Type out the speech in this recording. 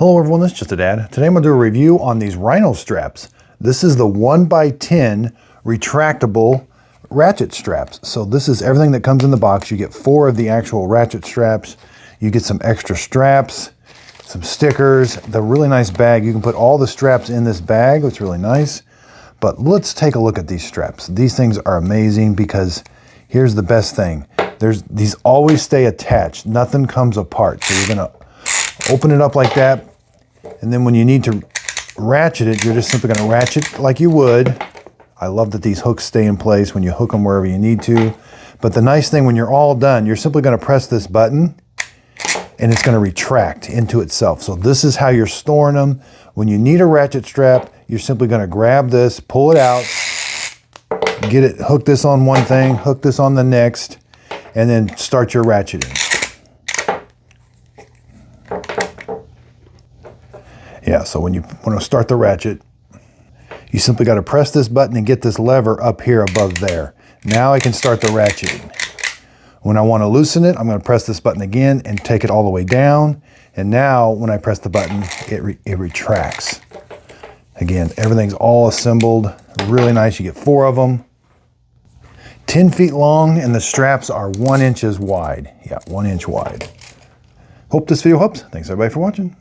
Hello everyone, this is Just a Dad. Today I'm going to do a review on these Rhino straps. This is the 1x10 retractable ratchet straps. So this is everything that comes in the box. You get 4 of the actual ratchet straps. You get some extra straps, some stickers, the really nice bag. You can put all the straps in this bag, which is really nice. But let's take a look at these straps. These things are amazing because here's the best thing. These always stay attached. Nothing comes apart. So you're going to open it up like that, and then when you need to ratchet it, you're just simply going to ratchet like you would. I love that these hooks stay in place when you hook them wherever you need to. But the nice thing, when you're all done, you're simply going to press this button and it's going to retract into itself. So this is how you're storing them. When you need a ratchet strap, you're simply going to grab this, pull it out, get it, hook this on one thing, hook this on the next, and then start your ratcheting. Yeah, so when you want to start the ratchet, you simply got to press this button and get this lever up here above there. Now I can start the ratcheting. When I want to loosen it, I'm going to press this button again and take it all the way down. And now when I press the button, it retracts. Again, everything's all assembled. Really nice. You get 4 of them. 10 feet long, and the straps are 1 inch wide. Yeah, 1 inch wide. Hope this video helps. Thanks everybody for watching.